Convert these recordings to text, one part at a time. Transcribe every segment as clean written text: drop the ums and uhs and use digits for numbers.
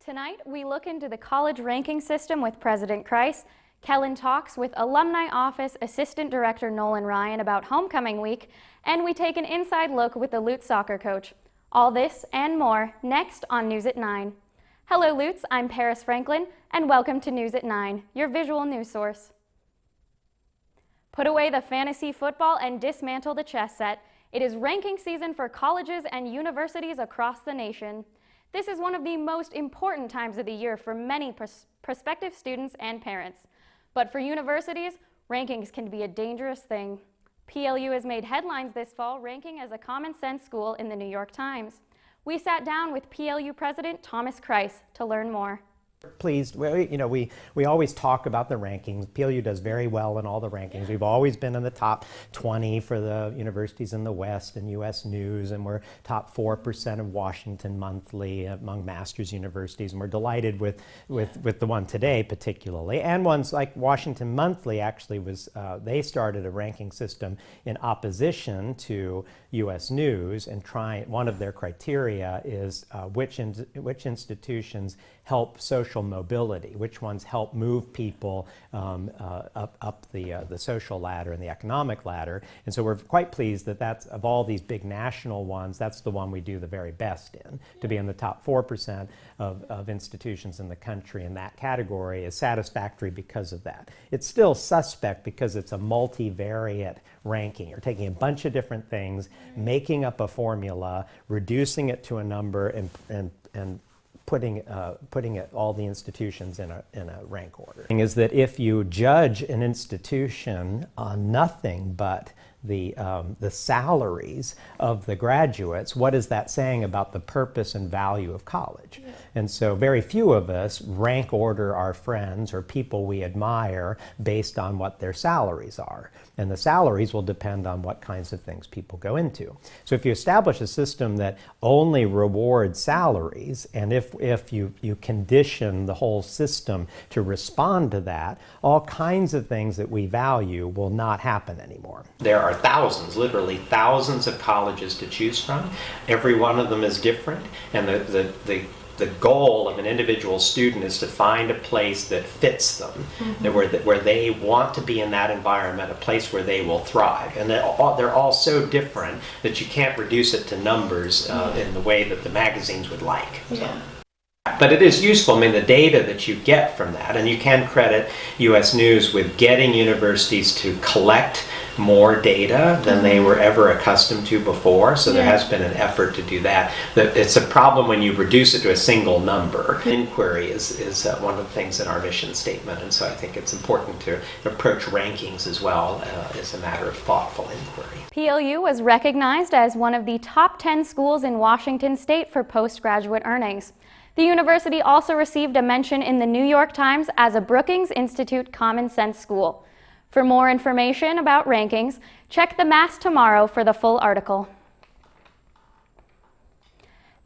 Tonight, we look into the college ranking system with President Kreis. Kellen talks with Alumni Office Assistant Director Nolan Ryan about homecoming week, and we take an inside look with the Lutz soccer coach. All this and more next on News at 9. Hello Lutz, I'm Paris Franklin, and welcome to News at 9, your visual news source. Put away the fantasy football and dismantle the chess set. It is ranking season for colleges and universities across the nation. This is one of the most important times of the year for many prospective students and parents. But for universities, rankings can be a dangerous thing. PLU has made headlines this fall, ranking as a common sense school in the New York Times. We sat down with PLU President Thomas Kreis to learn more. Pleased. We always talk about the rankings. PLU does very well in all the rankings. We've always been in the top 20 for the universities in the West and U.S. News, and we're top 4% of Washington Monthly among master's universities, and we're delighted with the one today particularly. And ones like Washington Monthly actually was, they started a ranking system in opposition to U.S. News, and one of their criteria is which institutions help social mobility, which ones help move people up the social ladder and the economic ladder. And so we're quite pleased that that's, of all these big national ones, that's the one we do the very best in. To be in the top 4% of institutions in the country in that category is satisfactory because of that. It's still suspect because it's a multivariate ranking. You're taking a bunch of different things, making up a formula, reducing it to a number, and putting all the institutions in a rank order. The thing is that if you judge an institution on nothing but the salaries of the graduates, what is that saying about the purpose and value of college? Yeah. And so very few of us rank order our friends or people we admire based on what their salaries are. And the salaries will depend on what kinds of things people go into. So if you establish a system that only rewards salaries, and if you condition the whole system to respond to that, all kinds of things that we value will not happen anymore. There are thousands, literally thousands of colleges to choose from. Every one of them is different, and the goal of an individual student is to find a place that fits them, where they want to be in that environment, a place where they will thrive. And they're all so different that you can't reduce it to numbers in the way that the magazines would like. Yeah. But it is useful, I mean, the data that you get from that, and you can credit U.S. News with getting universities to collect more data than they were ever accustomed to before, so there has been an effort to do that. It's a problem when you reduce it to a single number. Inquiry is one of the things in our mission statement, and so I think it's important to approach rankings as well as a matter of thoughtful inquiry. PLU was recognized as one of the top 10 schools in Washington State for postgraduate earnings. The university also received a mention in the New York Times as a Brookings Institute Common Sense School. For more information about rankings, check the Mass tomorrow for the full article.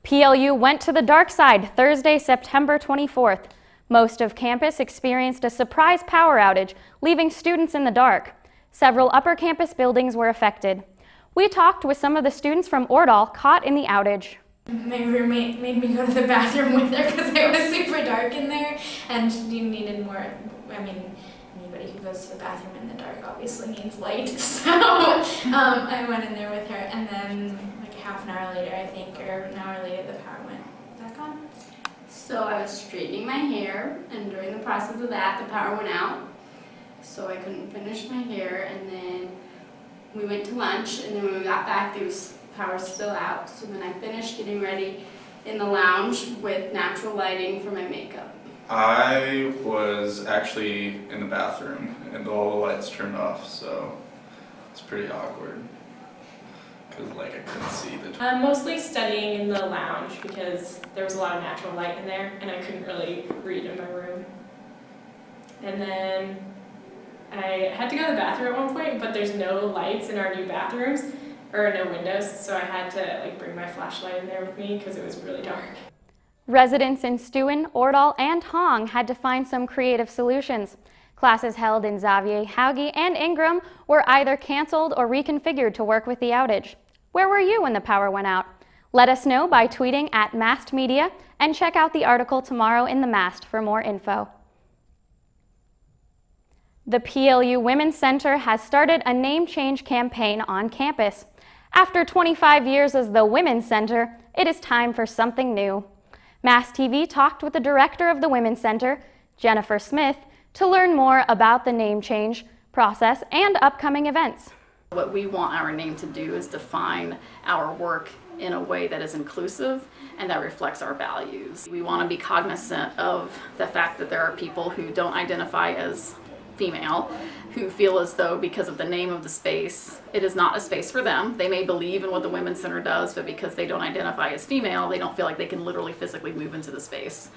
PLU went to the dark side Thursday, September 24th. Most of campus experienced a surprise power outage, leaving students in the dark. Several upper campus buildings were affected. We talked with some of the students from Ordahl caught in the outage. My roommate made me go to the bathroom with her because it was super dark in there, and she needed more. Anybody who goes to the bathroom in the dark obviously needs light. So I went in there with her, and then like half an hour later, I think, or an hour later, the power went back on. So I was straightening my hair, and during the process of that, the power went out. So I couldn't finish my hair, and then we went to lunch, and then when we got back, there was power still out. So then I finished getting ready in the lounge with natural lighting for my makeup. I was actually in the bathroom and all the lights turned off, so it's pretty awkward because I couldn't see the. I'm mostly studying in the lounge because there was a lot of natural light in there and I couldn't really read in my room. And then I had to go to the bathroom at one point, but there's no lights in our new bathrooms. Or no windows, so I had to bring my flashlight in there with me because it was really dark. Residents in Steuben, Ordahl, and Hong had to find some creative solutions. Classes held in Xavier, Hauge, and Ingram were either canceled or reconfigured to work with the outage. Where were you when the power went out? Let us know by tweeting at Mast Media and check out the article tomorrow in the Mast for more info. The PLU Women's Center has started a name change campaign on campus. After 25 years as the Women's Center, it is time for something new. Mast TV talked with the director of the Women's Center, Jennifer Smith, to learn more about the name change process and upcoming events. What we want our name to do is define our work in a way that is inclusive and that reflects our values. We want to be cognizant of the fact that there are people who don't identify as female, who feel as though because of the name of the space, it is not a space for them. They may believe in what the Women's Center does, but because they don't identify as female, they don't feel like they can literally physically move into the space.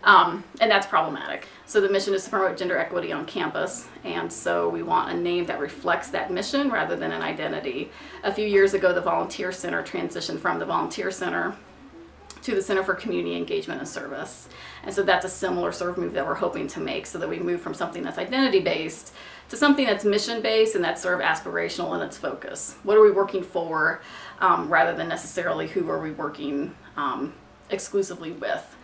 And that's problematic. So the mission is to promote gender equity on campus, and so we want a name that reflects that mission rather than an identity. A few years ago, the Volunteer Center transitioned from the Volunteer Center to the Center for Community Engagement and Service. And so that's a similar sort of move that we're hoping to make, so that we move from something that's identity-based to something that's mission-based and that's sort of aspirational in its focus. What are we working for, rather than necessarily who are we working exclusively with.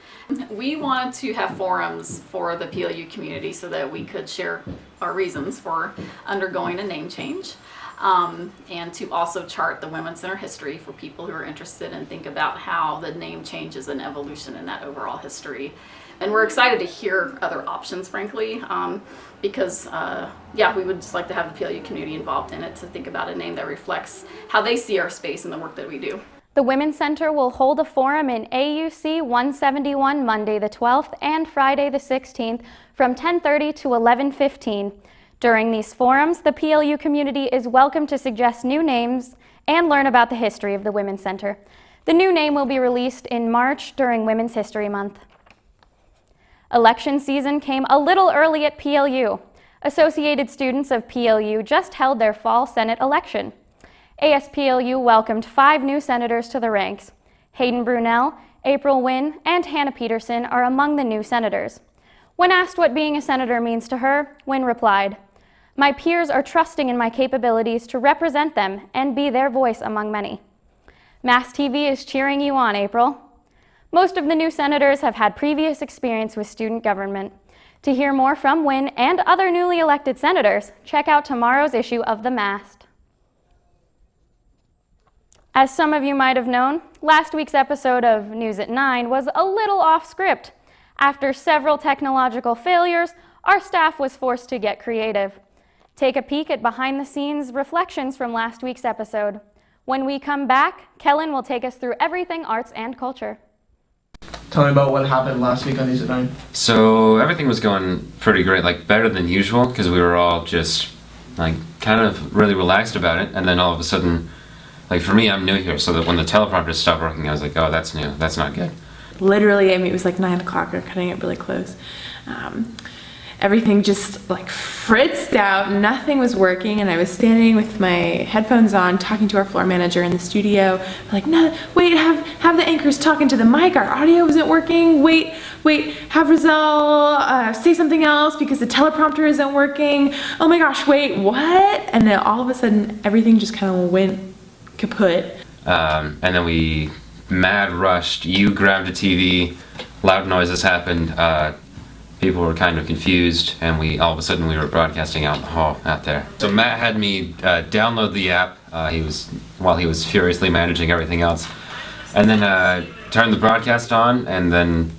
We wanted to have forums for the PLU community so that we could share our reasons for undergoing a name change. And to also chart the Women's Center history for people who are interested and think about how the name change is an evolution in that overall history. And we're excited to hear other options, frankly, because yeah, we would just like to have the PLU community involved in it to think about a name that reflects how they see our space and the work that we do. The Women's Center will hold a forum in AUC 171 Monday the 12th and Friday the 16th from 10:30 to 11:15. During these forums, the PLU community is welcome to suggest new names and learn about the history of the Women's Center. The new name will be released in March during Women's History Month. Election season came a little early at PLU. Associated students of PLU just held their fall Senate election. ASPLU welcomed 5 new senators to the ranks. Hayden Brunel, April Wynn, and Hannah Peterson are among the new senators. When asked what being a senator means to her, Wynn replied, "My peers are trusting in my capabilities to represent them and be their voice among many." Mast TV is cheering you on, April. Most of the new senators have had previous experience with student government. To hear more from Wynn and other newly elected senators, check out tomorrow's issue of The Mast. As some of you might have known, last week's episode of News at 9 was a little off script. After several technological failures, our staff was forced to get creative. Take a peek at behind-the-scenes reflections from last week's episode. When we come back, Kellen will take us through everything arts and culture. Tell me about what happened last week on News at 9. So everything was going pretty great, like better than usual, because we were all just like kind of really relaxed about it, and then all of a sudden, like for me, I'm new here, so that when the teleprompter stopped working, I was like, oh, that's new, that's not good. Literally, I mean, it was like 9 o'clock, we were cutting it really close. Everything just like fritzed out, nothing was working, and I was standing with my headphones on talking to our floor manager in the studio. I'm like, no, wait, have the anchors talking to the mic, our audio isn't working, wait, have Rizal say something else because the teleprompter isn't working, oh my gosh, wait, what? And then all of a sudden, everything just kind of went kaput. And then we mad rushed, you grabbed a TV, loud noises happened, people were kind of confused, and all of a sudden we were broadcasting out in the hall out there. So Matt had me download the app while he was furiously managing everything else, and then turned the broadcast on, and then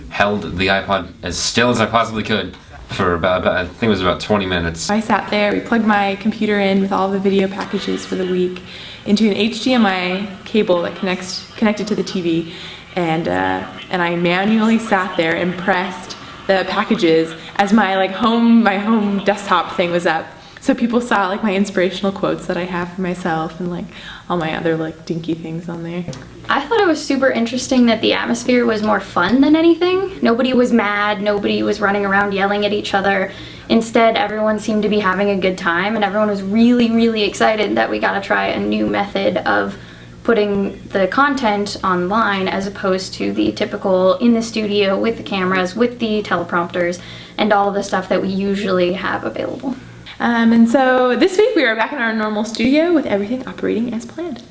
held the iPod as still as I possibly could for about I think it was about 20 minutes. I sat there, we plugged my computer in with all the video packages for the week into an HDMI cable that connected to the TV, and I manually sat there and pressed the packages as my home desktop thing was up. So people saw like my inspirational quotes that I have for myself and like all my other like dinky things on there. I thought it was super interesting that the atmosphere was more fun than anything. Nobody was mad, nobody was running around yelling at each other. Instead, everyone seemed to be having a good time, and everyone was really, really excited that we got to try a new method of putting the content online as opposed to the typical in the studio with the cameras, with the teleprompters, and all of the stuff that we usually have available. And so this week we are back in our normal studio with everything operating as planned.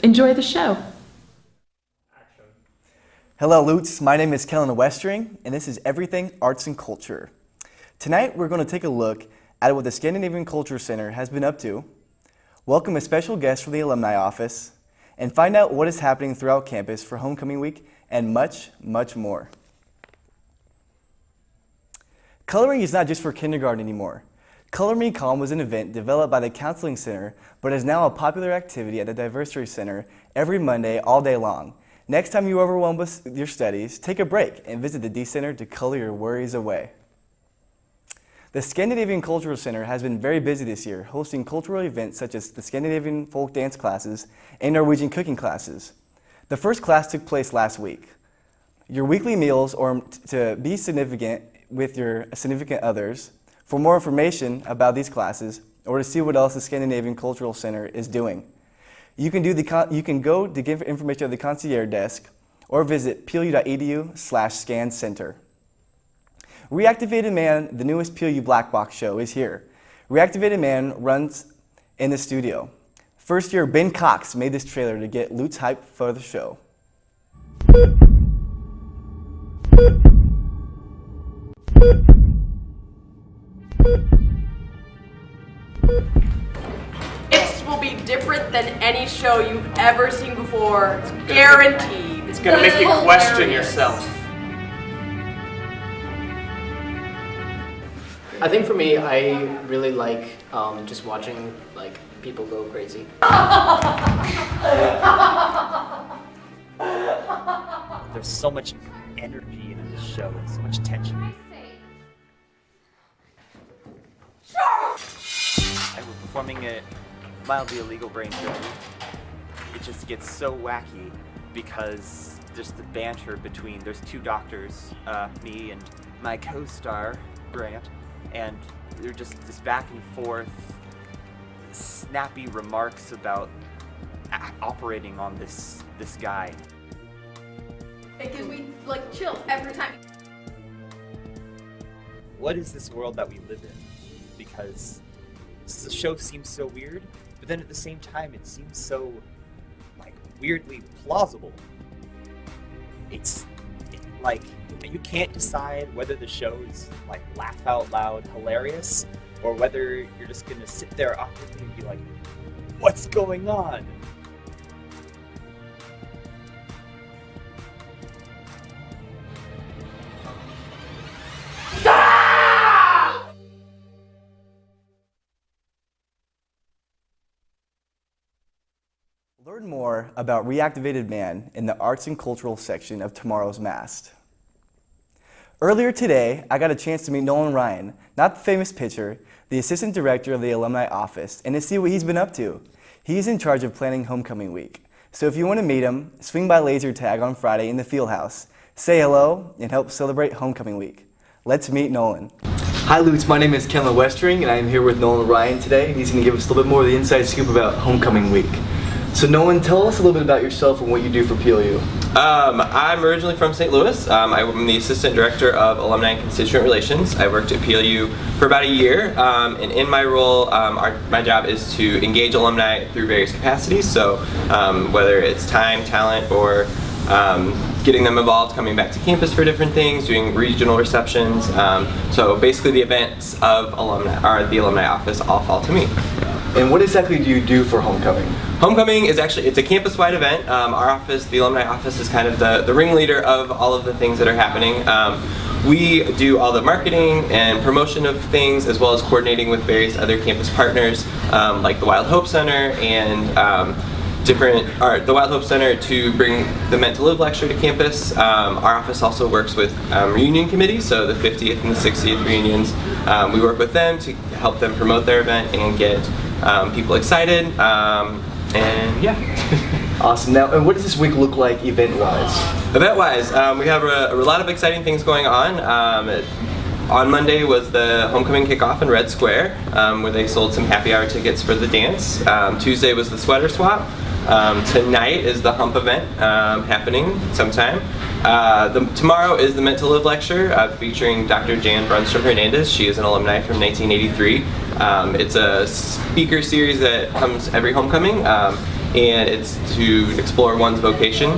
Enjoy the show. Hello, Lutz. My name is Kellen Westring, and this is Everything Arts and Culture. Tonight, we're going to take a look at what the Scandinavian Culture Center has been up to, welcome a special guest from the Alumni Office, and find out what is happening throughout campus for Homecoming Week, and much, much more. Coloring is not just for kindergarten anymore. Color Me Calm was an event developed by the Counseling Center, but is now a popular activity at the Diversity Center every Monday all day long. Next time you're overwhelmed with your studies, take a break and visit the D Center to color your worries away. The Scandinavian Cultural Center has been very busy this year, hosting cultural events such as the Scandinavian folk dance classes and Norwegian cooking classes. The first class took place last week. Your weekly meals or to be significant with your significant others. For more information about these classes or to see what else the Scandinavian Cultural Center is doing, you can go to give information at the concierge desk or visit plu.edu/scancenter. Reactivated Man, the newest PLU Black Box show, is here. Reactivated Man runs in the studio. First year, Ben Cox made this trailer to get Lutz hype for the show. It will be different than any show you've ever seen before, guaranteed. It's gonna make you question yourself. I think for me, I really like just watching like people go crazy. There's so much energy in this show and so much tension. And we're performing a mildly illegal brain surgery. It just gets so wacky because just the banter between, there's two doctors, me and my co-star, Grant, and they're just this back and forth, snappy remarks about operating on this guy. It gives me like chills every time. What is this world that we live in? Because the show seems so weird, but then at the same time it seems so like weirdly plausible. It's like you can't decide whether the show is like laugh out loud hilarious or whether you're just gonna sit there awkwardly and be like, what's going on? Learn more about Reactivated Man in the Arts and Cultural section of Tomorrow's Mast. Earlier today, I got a chance to meet Nolan Ryan, not the famous pitcher, the assistant director of the Alumni Office, and to see what he's been up to. He's in charge of planning Homecoming Week. So if you want to meet him, swing by Laser Tag on Friday in the Fieldhouse. Say hello and help celebrate Homecoming Week. Let's meet Nolan. Hi Lutz, my name is Kellen Westring and I'm here with Nolan Ryan today. And he's going to give us a little bit more of the inside scoop about Homecoming Week. So Nolan, tell us a little bit about yourself and what you do for PLU. I'm originally from St. Louis. I'm the assistant director of alumni and constituent relations. I worked at PLU for about a year, and in my role, my job is to engage alumni through various capacities. So whether it's time, talent, or getting them involved, coming back to campus for different things, doing regional receptions. So basically, the events of the alumni office all fall to me. And what exactly do you do for Homecoming? Homecoming is it's a campus-wide event. Our office, the alumni office, is kind of the ringleader of all of the things that are happening. We do all the marketing and promotion of things, as well as coordinating with various other campus partners, like the Wild Hope Center and the Wild Hope Center to bring the Meant to Live lecture to campus. Our office also works with reunion committees, so the 50th and the 60th reunions. We work with them to help them promote their event and get people excited, and yeah. Awesome. Now, and what does this week look like event-wise? Event-wise, we have a lot of exciting things going on. On Monday was the homecoming kickoff in Red Square, where they sold some happy hour tickets for the dance. Tuesday was the sweater swap. Tonight is the hump event happening sometime. Tomorrow is the Meant to Live lecture featuring Dr. Jan Brunstrom Hernandez. She is an alumni from 1983. It's a speaker series that comes every homecoming, and it's to explore one's vocation.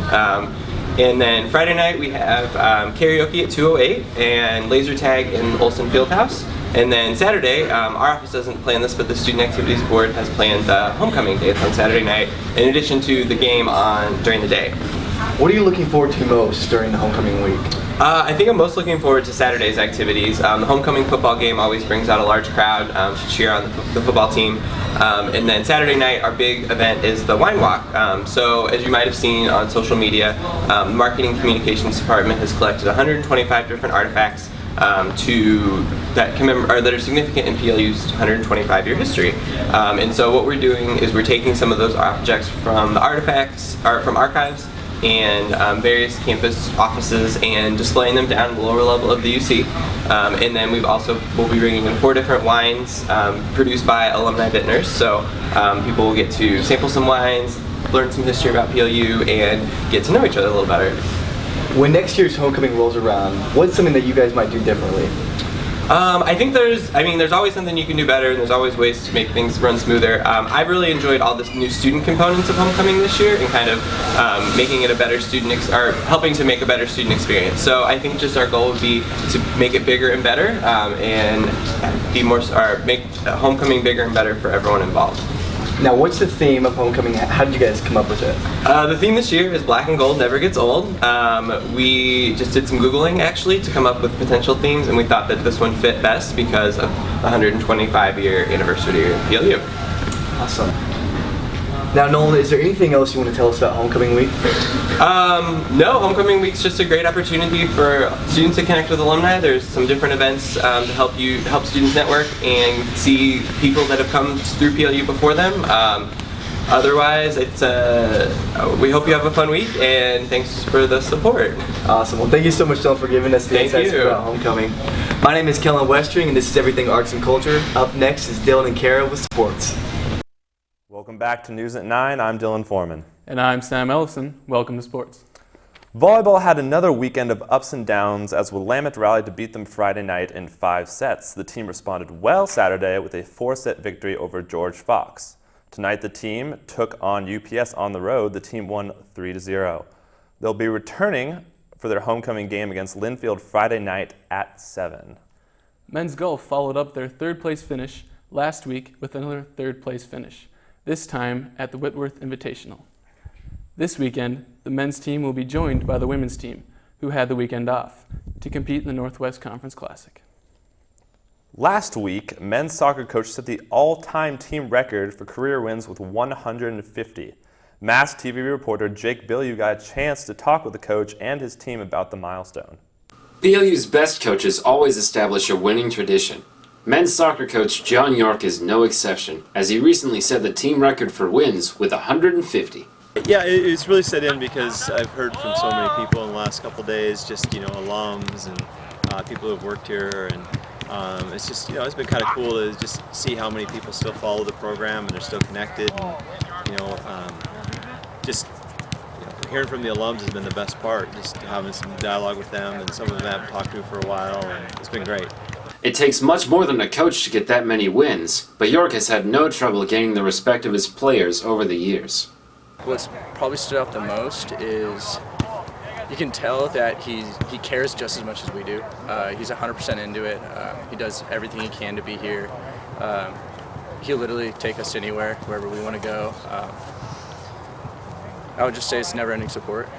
And then Friday night we have karaoke at 2:08 and laser tag in Olson Fieldhouse. And then Saturday, our office doesn't plan this, but the Student Activities Board has planned homecoming dates on Saturday night, in addition to the game during the day. What are you looking forward to most during the homecoming week? I think I'm most looking forward to Saturday's activities. The homecoming football game always brings out a large crowd to cheer on the football team. And then Saturday night, our big event is the wine walk. So as you might have seen on social media, the Marketing Communications Department has collected 125 different artifacts that are significant in PLU's 125-year history. And so what we're doing is we're taking some of those objects from the artifacts, or from archives, and various campus offices, and displaying them down in the lower level of the UC. And then we'll be bringing in 4 different wines produced by alumni vintners. So people will get to sample some wines, learn some history about PLU, and get to know each other a little better. When next year's homecoming rolls around, what's something that you guys might do differently? I think there's always something you can do better, and there's always ways to make things run smoother. I've really enjoyed all the new student components of homecoming this year, and kind of making it a better or helping to make a better student experience. So I think just our goal would be to make it bigger and better, and make homecoming bigger and better for everyone involved. Now, what's the theme of homecoming? How did you guys come up with it? The theme this year is Black and Gold Never Gets Old. We just did some Googling actually to come up with potential themes, and we thought that this one fit best because of the 125-year anniversary of PLU. Awesome. Now, Nolan, is there anything else you want to tell us about homecoming week? No, homecoming week's just a great opportunity for students to connect with alumni. There's some different events to help students network and see people that have come through PLU before them. Otherwise, we hope you have a fun week, and thanks for the support. Awesome. Well, thank you so much, Dylan, for giving us the insights about homecoming. My name is Kellen Westring, and this is Everything Arts and Culture. Up next is Dylan and Kara with sports. Welcome back to News at 9. I'm Dylan Foreman. And I'm Sam Ellison. Welcome to sports. Volleyball had another weekend of ups and downs as Willamette rallied to beat them Friday night in 5 sets. The team responded well Saturday with a 4-set victory over George Fox. Tonight the team took on UPS on the road. The team won 3-0. They'll be returning for their homecoming game against Linfield Friday night at 7. Men's golf followed up their 3rd place finish last week with another 3rd place finish, this time at the Whitworth Invitational. This weekend, the men's team will be joined by the women's team, who had the weekend off, to compete in the Northwest Conference Classic. Last week, men's soccer coach set the all-time team record for career wins with 150. Mass TV reporter Jake Bilyeu got a chance to talk with the coach and his team about the milestone. PLU's best coaches always establish a winning tradition. Men's soccer coach John York is no exception, as he recently set the team record for wins with 150. Yeah, it's really set in because I've heard from so many people in the last couple of days, just, alums and people who have worked here, and it's just, it's been kind of cool to just see how many people still follow the program and they're still connected, and, hearing from the alums has been the best part, just having some dialogue with them, and some of them I haven't talked to for a while, and it's been great. It takes much more than a coach to get that many wins, but York has had no trouble gaining the respect of his players over the years. What's probably stood out the most is you can tell that he cares just as much as we do. He's 100% into it. He does everything he can to be here. He'll literally take us anywhere, wherever we want to go. I would just say it's never-ending support.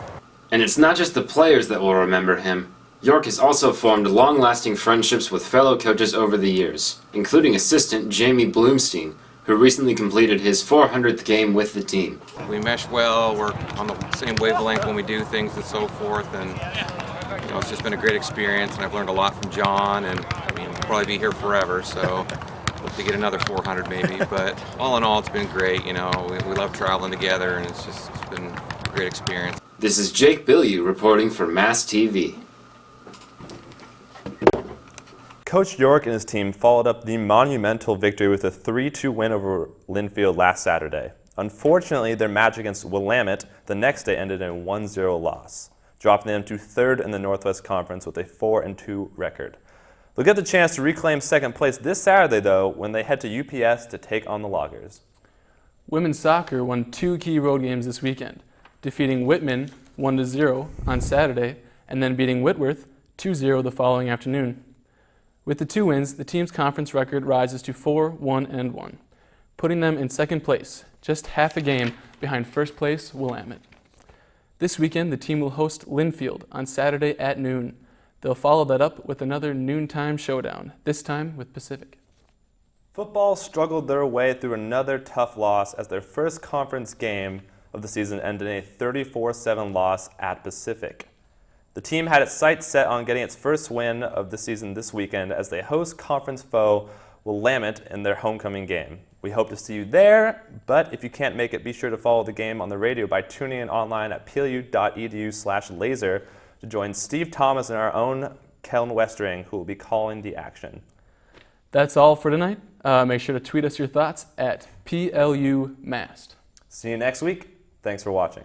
And it's not just the players that will remember him. York has also formed long-lasting friendships with fellow coaches over the years, including assistant Jamie Bloomstein, who recently completed his 400th game with the team. We mesh well, we're on the same wavelength when we do things and so forth, and it's just been a great experience, and I've learned a lot from John, and we'll probably be here forever, so hope to get another 400 maybe, but all in all it's been great. We love traveling together, and it's been a great experience. This is Jake Bilyeu reporting for Mass TV. Coach York and his team followed up the monumental victory with a 3-2 win over Linfield last Saturday. Unfortunately, their match against Willamette the next day ended in a 1-0 loss, dropping them to 3rd in the Northwest Conference with a 4-2 record. They'll get the chance to reclaim 2nd place this Saturday, though, when they head to UPS to take on the Loggers. Women's soccer won 2 key road games this weekend, defeating Whitman 1-0 on Saturday, and then beating Whitworth 2-0 the following afternoon. With the 2 wins, the team's conference record rises to 4-1-1, putting them in second place, just half a game behind first place Willamette. This weekend, the team will host Linfield on Saturday at noon. They'll follow that up with another noontime showdown, this time with Pacific. Football struggled their way through another tough loss as their first conference game of the season ended in a 34-7 loss at Pacific. The team had its sights set on getting its first win of the season this weekend as they host conference foe Willamette in their homecoming game. We hope to see you there, but if you can't make it, be sure to follow the game on the radio by tuning in online at plu.edu/laser to join Steve Thomas and our own Kellen Westring, who will be calling the action. That's all for tonight. Make sure to tweet us your thoughts at PLUMast. See you next week. Thanks for watching.